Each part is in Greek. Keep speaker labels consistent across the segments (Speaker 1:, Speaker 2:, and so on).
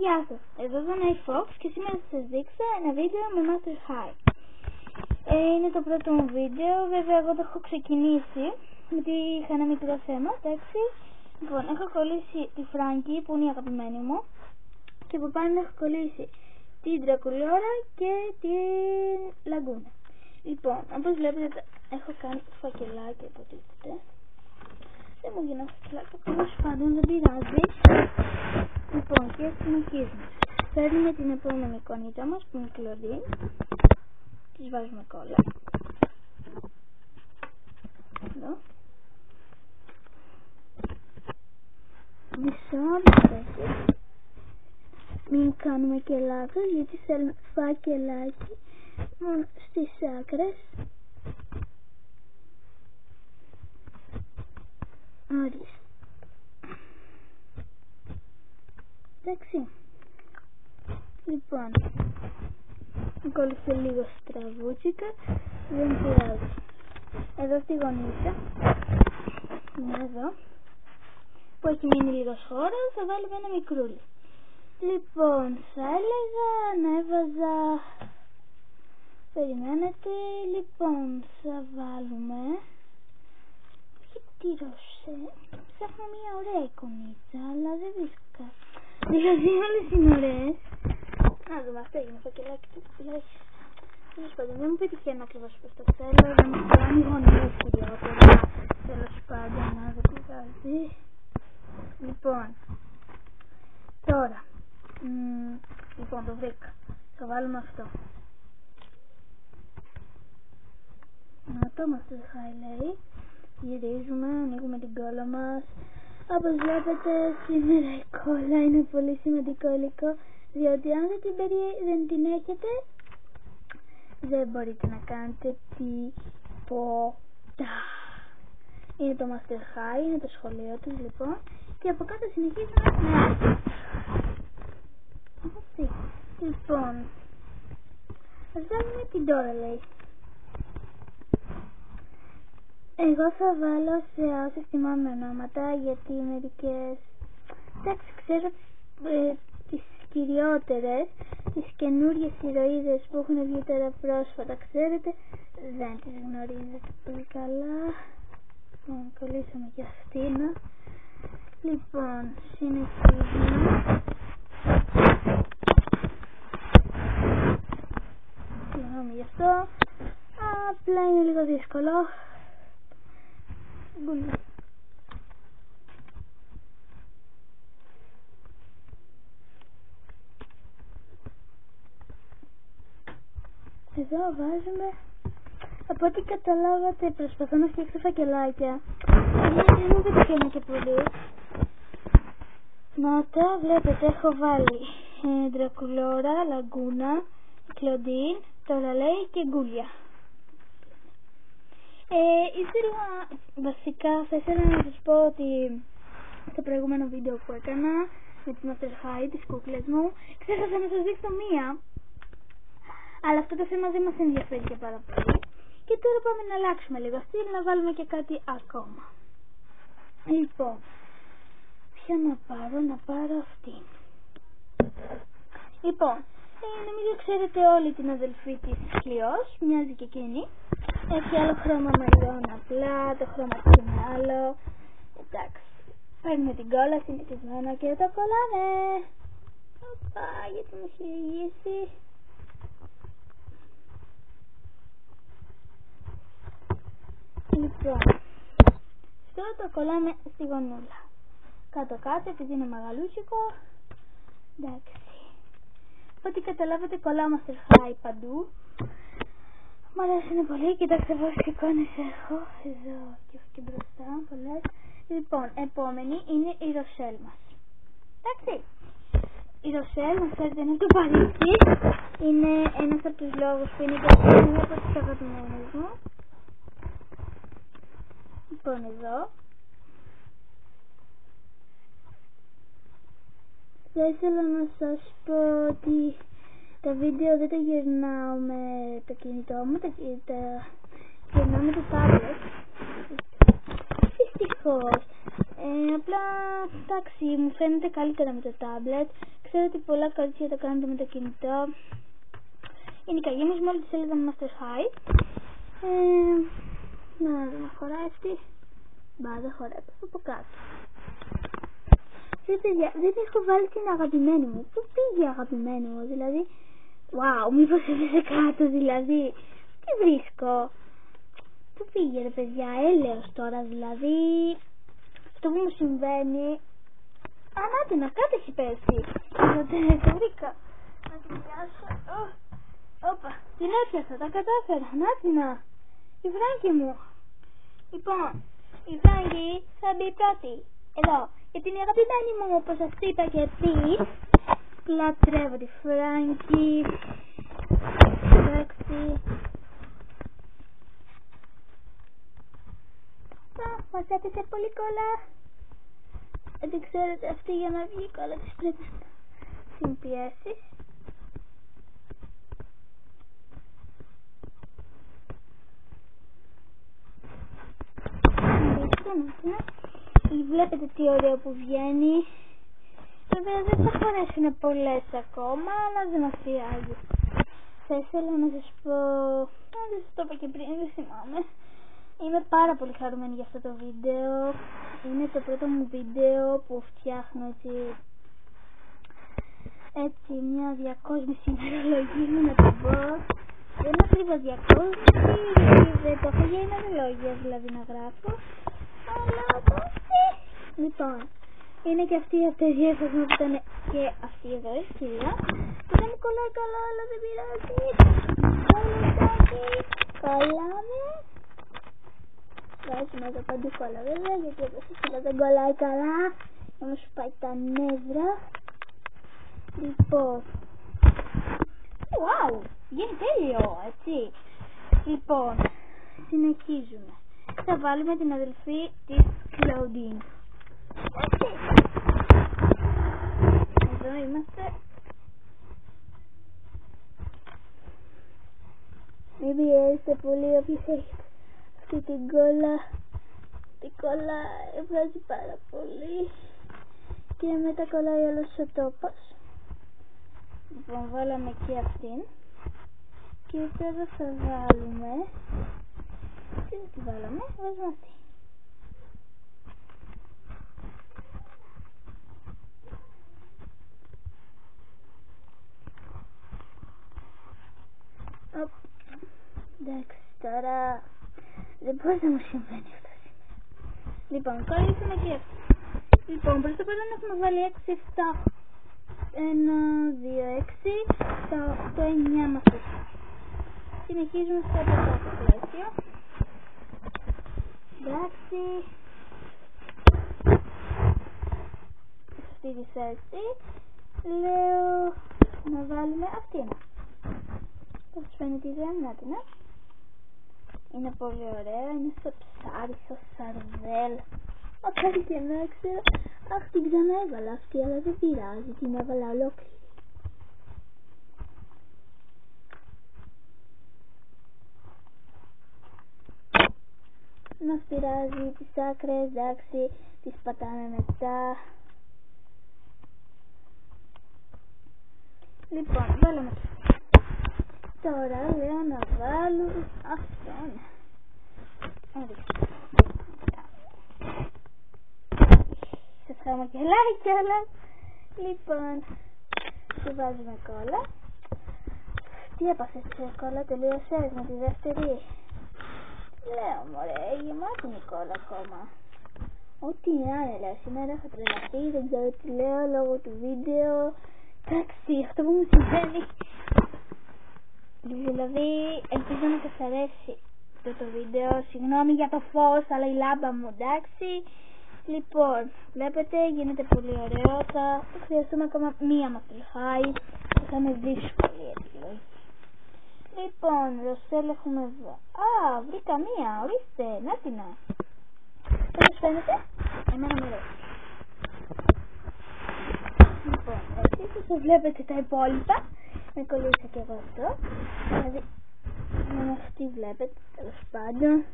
Speaker 1: Γεια σας, εδώ είναι ο iFox και σήμερα θα σας δείξω ένα βίντεο με Master High. Είναι το πρώτο μου βίντεο, βέβαια εγώ το έχω ξεκινήσει γιατί είχα ένα μικρό θέμα, εντάξει. Λοιπόν, έχω κολλήσει τη Frankie που είναι η αγαπημένη μου και από πάνω έχω κολλήσει την Draculaura και την Laguna. Λοιπόν, όπως βλέπετε έχω κάνει φακελάκι από τίποτε. Δεν μου γίνανε φακελάκι, τέλος πάντων δεν πειράζει. Λοιπόν, και συνεχίζουμε. Παίρνουμε την επόμενη εικονίτα μας που είναι η Claudine. Τις βάζουμε κόλλα. Εδώ. Μισό λεπτάκι. Μην κάνουμε και λάθος γιατί θέλουμε φακελάκι μόνο στις άκρες. Ορίστε. Εντάξει. Λοιπόν, ακολουθεί λίγο στραβούτσικα, δεν πειράζει. Εδώ στη γωνίτσα, εδώ, που έχει μείνει λίγος χώρος, θα βάλουμε ένα μικρούλι. Λοιπόν, θα έλεγα να έβαζα, περιμένετε, λοιπόν, θα βάλουμε, τι ρωσέ, ψάχνω μια ωραία εικονίτσα, αλλά δεν βρίσκω. Δηλαδή όλες είναι ωραίες. Να δούμε, αυτό έγινε φακελάκι του φυλάκι. Τέλος πάντων, δεν μου πετυχαίνω ακριβώς πως το θέλω, δεν μου κάνει γωνίες κυριότερα. Τέλος πάντων, να δεν πειράζει. Λοιπόν, τώρα, λοιπόν το βρήκα. Θα βάλουμε αυτό. Να το μας το highlight. Γυρίζουμε, ανοίγουμε την κόλλα μας. Όπως βλέπετε σήμερα η κόλλα είναι πολύ σημαντικό υλικό, διότι αν δεν την έχετε δεν μπορείτε να κάνετε τίποτα. Είναι το Master High, είναι το σχολείο τους λοιπόν, και από κάτω συνεχίζουμε με άλλο. Λοιπόν, ας βάλουμε την Doreley. Εγώ θα βάλω σε όσες θυμάμαι ονόματα, γιατί μερικές, εντάξει, ξέρω τις κυριότερες, τις καινούριες ηρωίδες που έχουν βγει τώρα πρόσφατα, ξέρετε, δεν τις γνωρίζετε πολύ καλά. Κολλήσαμε και αυτήν. Λοιπόν, συνεχίζουμε. Συγγνώμη γι' αυτό, απλά είναι λίγο δύσκολο. Εδώ βάζουμε, από ό,τι καταλάβατε προσπαθώ να φτιάξω φακελάκια γιατί δεν πετυχαίνω και πολύ. Να τα βλέπετε, έχω βάλει Draculaura, Laguna, Claudine, Doreley και Γκούλια. Ήθελα, βασικά θα ήθελα να σας πω ότι στο προηγούμενο βίντεο που έκανα με τη Master High, τις κούκλες μου, ξέχασα να σας δείξω μία, αλλά αυτό το θέμα δεν μας ενδιαφέρει και πάρα πολύ και τώρα πάμε να αλλάξουμε λίγο στυλ, να βάλουμε και κάτι ακόμα. Λοιπόν, ποια να πάρω αυτή. Λοιπόν, νομίζω ξέρετε όλοι την αδελφή της Κλειός, μοιάζει και εκείνη. Έχει άλλο χρώμα μαλλιών, απλά το χρώμα της είναι άλλο. Εντάξει, παίρνουμε την κόλλα συνηθισμένα και το κολλάμε. Οπα, γιατί μου έχει λυγίσει. Λοιπόν, αυτό το κολλάμε στη γωνούλα. Κάτω-κάτω, επειδή είναι μεγαλούτσικο. Εντάξει. Ό,τι καταλάβατε κολλάω Master High παντού. Μ' αρέσουν πολύ, κοιτάξτε πόσες εικόνες έχω. Εδώ και έχω και μπροστά πολλές. Λοιπόν, επόμενη είναι η Ροσέλ μας. Εντάξει. Η Ροσέλ μας έρχεται από το Παρίσι. Είναι ένας από τους λόγους που είναι και μία από τις αγαπημένες μου. Λοιπόν, εδώ. Θα ήθελα να σας πω ότι τα βίντεο δεν τα γυρνάω με το κινητό μου, τα γυρνάω με το tablet. Δυστυχώς. Απλά, εντάξει, μου φαίνεται καλύτερα με το tablet. Ξέρω ότι πολλά κορίτσια το κάνετε με το κινητό. Είναι η καγή μου, όλη τη σελίδα μου Master High. Να δούμε, χωράει αυτή. Μπα, δεν χωράει, από κάτω. Παιδιά, δεν έχω βάλει την αγαπημένη μου. Πού πήγε η αγαπημένη μου, δηλαδή. Wow, μήπως έπεσε κάτω, δηλαδή. Τι βρίσκω. Πού πήγε ρε παιδιά, έλεος τώρα, δηλαδή. Αυτό που μου συμβαίνει. Ανάτινα, κάτω έχει πέσει. Το βρήκα. Να την πιάσω. Όπα, την έπιασα, τα κατάφερα. Ανάτινα. Η Φράγκη μου. Λοιπόν, η Φράγκη θα μπει πρώτη. Εδώ. Γιατί είναι αγαπημένη μου, όπως σας είπα και πριν. Λατρεύω τη Φράγκη. Εντάξει. Μας έπεσε πολύ κόλλα. Δεν ξέρετε, αυτή για να βγει η κόλλα της πρέπει να συμπιέσεις. Βλέπετε τι ωραίο που βγαίνει. Βέβαια δεν θα χωρέσουν πολλές ακόμα, αλλά δεν μας πειράζει. Θα ήθελα να σας πω, δεν σας το είπα και πριν, δεν θυμάμαι. Είμαι πάρα πολύ χαρούμενη για αυτό το βίντεο. Είναι το πρώτο μου βίντεο που φτιάχνω έτσι μια διακόσμηση ημερολογίου, να το πω. Δεν είναι ακριβώς διακόσμηση, δεν το έχω για ημερολόγια δηλαδή να γράφω. Αλλά εντάξει. Λοιπόν, είναι και αυτή η αυτοδιέφαση που ήταν και αυτή εδώ η σκύλα. Και δεν μου κολλάει καλά, αλλά δεν πειράζει. Κολλάμε. Βάζουμε εδώ παντού κόλλα βέβαια, γιατί όπως είπα δεν κολλάει καλά. Όμως σου πάει τα νεύρα. Λοιπόν. Wow, γίνει τέλειο, έτσι. Λοιπόν, συνεχίζουμε. Θα βάλουμε την αδελφή της Claudine. Έτσι. Εδώ είμαστε. Μην πιέζετε πολύ όποιος έχετε αυτή την κόλλα. Την κόλλα βγάζει πάρα πολύ και μετά κολλάει όλος ο τόπος. Λοιπόν, βάλαμε και αυτήν και τώρα θα βάλουμε. Τι δεν τη βάλαμε, βάζουμε αυτή. Εντάξει, τώρα δεν μπορεί να μου συμβαίνει αυτό σήμερα. Λοιπόν, κόλλησαμε και αυτή. Λοιπόν, προς το παρόν έχουμε βάλει 6, 7, 1, 2, 6, τα 8, 9 μας. Συνεχίζουμε στο επόμενο πλαίσιο. Εντάξει. Αυτή τη θέση λέω να βάλουμε αυτήν. Πώς φαίνεται η ιδέα, είναι πολύ ωραία, είναι στο ψάρι, στο σαρδέλ. Ό,τι και να ξέρω. Αχ, την ξανά έβαλα αυτή, αλλά δεν πειράζει, την έβαλα ολόκληρη. Μας πειράζει τις άκρες, εντάξει, τις πατάμε μετά. Λοιπόν, βάλαμε τώρα λέω να βάλω αυτόν. Σε χαμογελάει κιόλας. Λοιπόν, του βάζουμε κόλλα. Τι έπαθες σε κόλλα, τελείωσες με τη δεύτερη? Λέω μωρέ, γεμάτη είναι η κόλλα ακόμα. Ό,τι να είναι λέω, σήμερα έχω τρελαθεί, δεν ξέρω τι λέω λόγω του βίντεο. Εντάξει, αυτό που μου συμβαίνει. Δηλαδή, ελπίζω να σας αρέσει το βίντεο. Συγγνώμη για το φως, αλλά η λάμπα μου, εντάξει. Λοιπόν, βλέπετε, γίνεται πολύ ωραίο. Θα χρειαστούμε ακόμα μία Master High. Θα είναι δύσκολη η επιλογή. Λοιπόν, Ροσέλ έχουμε εδώ. Α, βρήκα μία, ορίστε, να την να. Πώς φαίνεται? Εμένα μου αρέσει. Λοιπόν, εσείς όσο βλέπετε τα υπόλοιπα, με κολλήσα και εγώ αυτό. Δηλαδή, με αυτή βλέπετε, τέλος πάντων.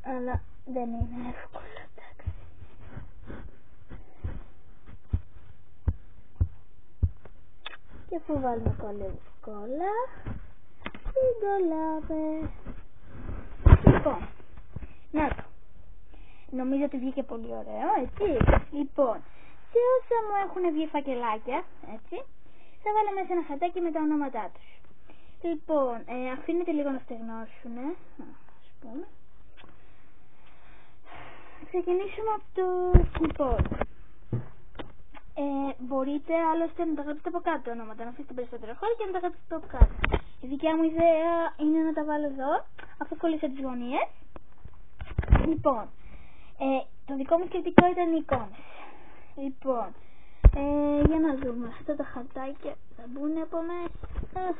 Speaker 1: Αλλά δεν είναι εύκολο, εντάξει. Και αφού βάλουμε κόλλα, την κολλάμε. Λοιπόν, να το. Νομίζω ότι βγήκε πολύ ωραίο, έτσι. Λοιπόν, σε όσα μου έχουν βγει φακελάκια, έτσι, θα βάλω μέσα ένα χαρτάκι με τα ονόματά τους. Λοιπόν, αφήνετε λίγο να στεγνώσουν, ας πούμε. Ξεκινήσουμε από το λοιπόν. Μπορείτε άλλωστε να τα γράψετε από κάτω ονόματα, να αφήσετε περισσότερο χώρο και να τα γράψετε από κάτω. Η δικιά μου ιδέα είναι να τα βάλω εδώ, αφού κολλήσω τις γωνίες. Λοιπόν, το δικό μου σκεπτικό ήταν οι εικόνες. Λοιπόν, για να δούμε, αυτά τα χαρτάκια θα μπουν από μέσα.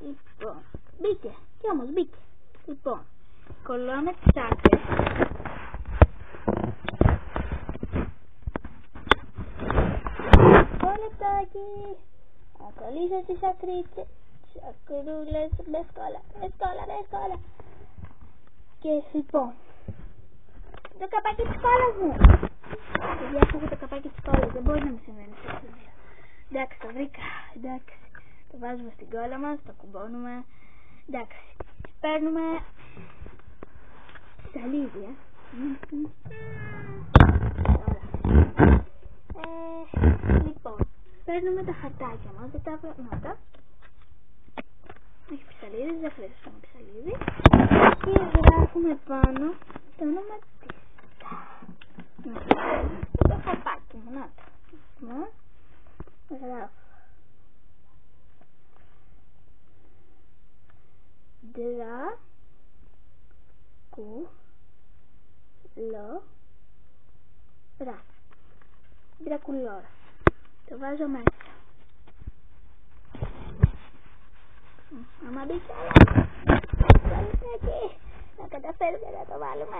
Speaker 1: Λοιπόν, μπήκε, κι όμως μπήκε. Λοιπόν, κολλάμε τις άκρες. Λεπτάκι, να κολλήσω τις ακρίτσες, τις ακρούλες, με σκόλα. Και λοιπόν, το καπάκι της κόλλας μου. Παιδιά, έχω το καπάκι της κόλλας, δεν μπορεί να μου συμβαίνει αυτό. Εντάξει, το βρήκα, εντάξει. Το βάζουμε στην κόλλα μας, το κουμπώνουμε. Εντάξει, παίρνουμε σαλίδια. Λοιπόν, παίρνουμε τα χαρτάκια μας, δεν τα βρω. Έχει ψαλίδες, δεν χρειάζεται ψαλίδι. Και γράφουμε πάνω το όνομα της. Το χαρτάκι μου, να το. Γράφω. Δρακουλόρα. Το βάζω μέσα. Άμα μπήκε άλλα, να καταφέρουμε να το βάλουμε.